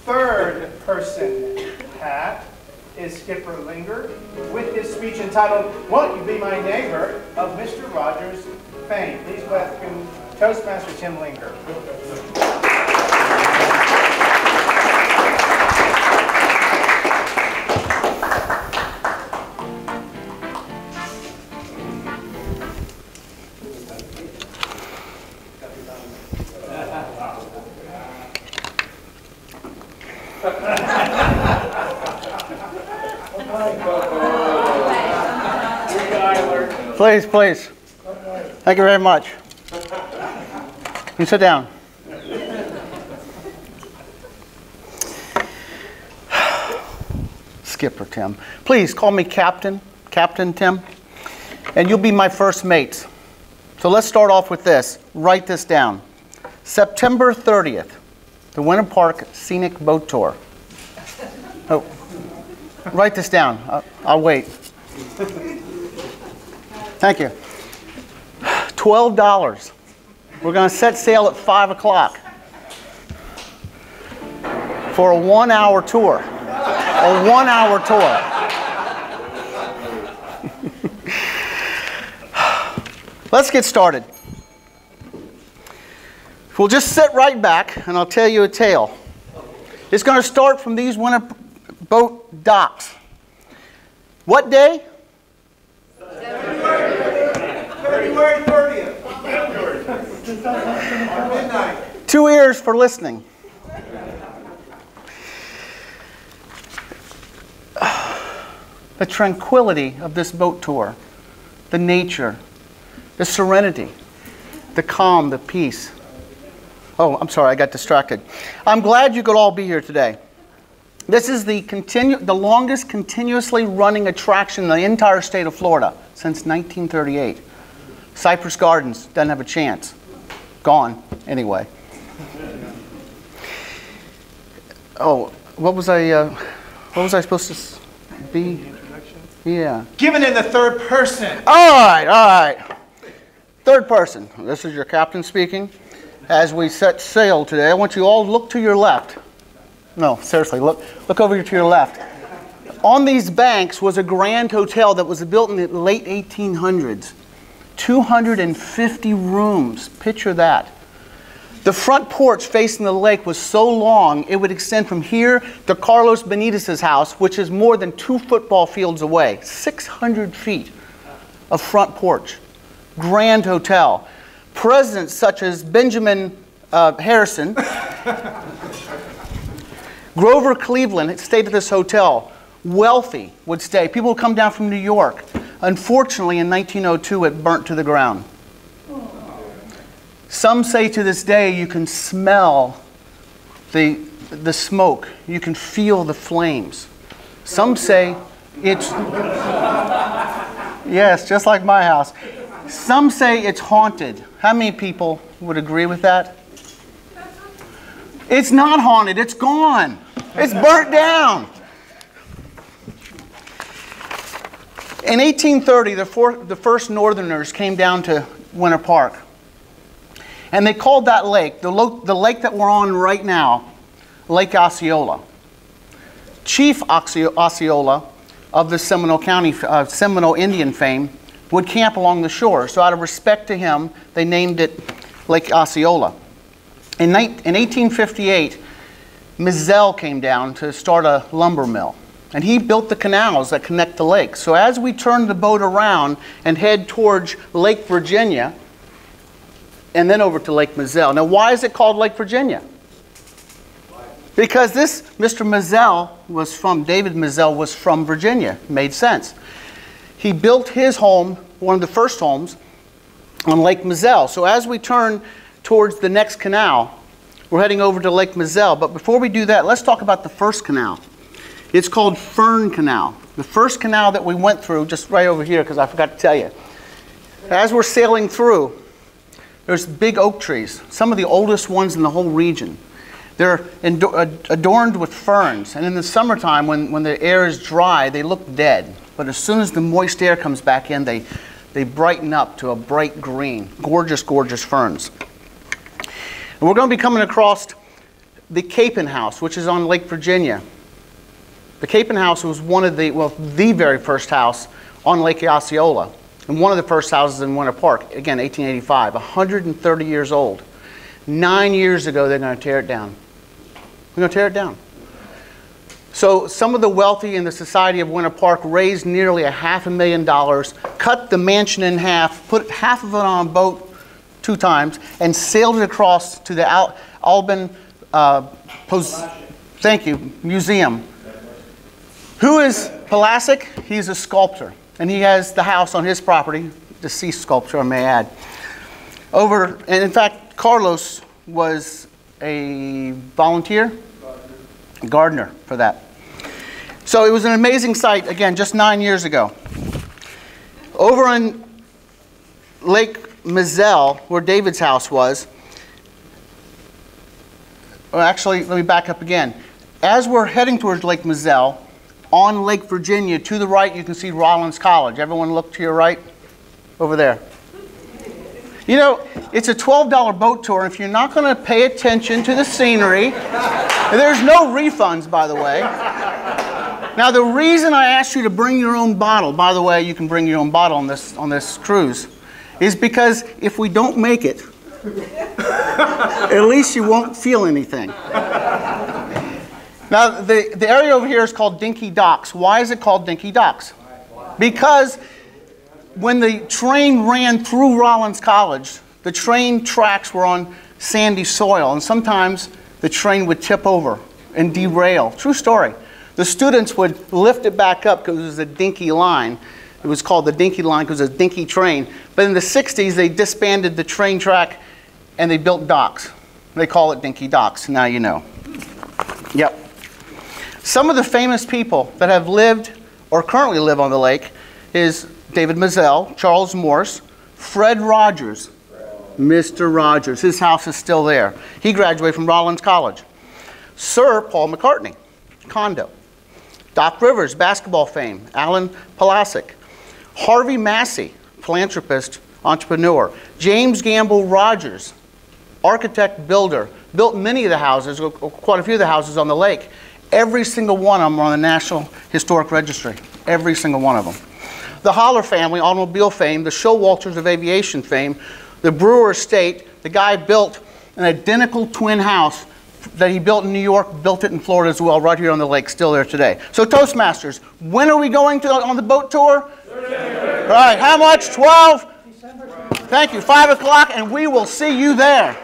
third person hat is Skipper Linger with his speech entitled, "Won't You Be My Neighbor?" of Mr. Rogers fame. Please welcome Toastmaster Tim Linger. Please, please. Thank you very much. You sit down. Skipper Tim. Please call me Captain Tim, and you'll be my first mates. So let's start off with this. Write this down. September 30th, the Winter Park Scenic Boat Tour. Oh, write this down. I'll wait. Thank you. $12. We're going to set sail at 5 o'clock for a 1-hour tour. A 1-hour tour. Let's get started. We'll just sit right back and I'll tell you a tale. It's going to start from these winter boat docks. What day? February 30th. Midnight. 2 ears for listening. The tranquility of this boat tour, the nature, the serenity, the calm, the peace. Oh, I'm sorry, I got distracted. I'm glad you could all be here today. This is the longest continuously running attraction in the entire state of Florida since 1938. Cypress Gardens doesn't have a chance. Gone, anyway. Oh, what was I supposed to be? Yeah. Given in the third person. All right. Third person. This is your captain speaking. As we set sail today, I want you all to look to your left. No, seriously, look over to your left. On these banks was a grand hotel that was built in the late 1800s. 250 rooms. Picture that. The front porch facing the lake was so long, it would extend from here to Carlos Benitez's house, which is more than 2 football fields away. 600 feet of front porch. Grand hotel. Presidents such as Benjamin Harrison, Grover Cleveland stayed at this hotel. Wealthy would stay. People would come down from New York. Unfortunately, in 1902, it burnt to the ground. Some say to this day you can smell the smoke. You can feel the flames. Some say it's... Yes, just like my house. Some say it's haunted. How many people would agree with that? It's not haunted. It's gone. It's burnt down. In 1830, the first Northerners came down to Winter Park. And they called that lake, the lake that we're on right now, Lake Osceola. Chief Osceola of the Seminole Indian fame would camp along the shore. So out of respect to him, they named it Lake Osceola. In 1858, Mizell came down to start a lumber mill. And he built the canals that connect the lakes. So as we turn the boat around and head towards Lake Virginia, and then over to Lake Mizell. Now, why is it called Lake Virginia? Because this Mr. Mizell was from, David Mizell was from Virginia. Made sense. He built his home, one of the first homes, on Lake Mizell. So as we turn towards the next canal, we're heading over to Lake Mizell. But before we do that, let's talk about the first canal. It's called Fern Canal. The first canal that we went through, just right over here, because I forgot to tell you. As we're sailing through, there's big oak trees, some of the oldest ones in the whole region. They're adorned with ferns, and in the summertime, when the air is dry, they look dead. But as soon as the moist air comes back in, they brighten up to a bright green. Gorgeous, gorgeous ferns. And we're going to be coming across the Capon House, which is on Lake Virginia. The Capon House was one of the, well, the very first house on Lake Osceola, and one of the first houses in Winter Park, again, 1885, 130 years old. 9 years ago, they're going to tear it down. They're going to tear it down. So some of the wealthy in the society of Winter Park raised nearly $500,000, cut the mansion in half, put half of it on a boat 2 times, and sailed it across to the Alban Museum. Who is Pulaski? He's a sculptor, and he has the house on his property, deceased sculptor, I may add. And in fact, Carlos was a volunteer, gardener for that. So it was an amazing sight, again, just 9 years ago. Over on Lake Mizell, where David's house was, well, actually, let me back up again. As we're heading towards Lake Mizell, on Lake Virginia, to the right, you can see Rollins College. Everyone look to your right, over there. You know, it's a $12 boat tour. If you're not going to pay attention to the scenery, there's no refunds, by the way. Now, the reason I asked you to bring your own bottle, by the way, you can bring your own bottle on this cruise, is because if we don't make it, at least you won't feel anything. Now, the area over here is called Dinky Docks. Why is it called Dinky Docks? Because when the train ran through Rollins College, the train tracks were on sandy soil, and sometimes the train would tip over and derail. True story. The students would lift it back up because it was a dinky line. It was called the Dinky Line because it was a dinky train. But in the 60s, they disbanded the train track and they built docks. They call it Dinky Docks. Now you know. Yep. Some of the famous people that have lived or currently live on the lake is David Mizell, Charles Morse, Fred Rogers, Mr. Rogers. His house is still there. He graduated from Rollins College. Sir Paul McCartney, condo. Doc Rivers, basketball fame. Alan Pulaski. Harvey Massey, philanthropist, entrepreneur. James Gamble Rogers, architect, builder. Built many of the houses, quite a few of the houses on the lake. Every single one of them are on the National Historic Registry. Every single one of them. The Holler family, automobile fame. The Showalters of aviation fame. The Brewer estate. The guy built an identical twin house that he built in New York, built it in Florida as well, right here on the lake, still there today. So Toastmasters, when are we going on the boat tour? Right, how much? 12? Thank you, 5 o'clock, and we will see you there.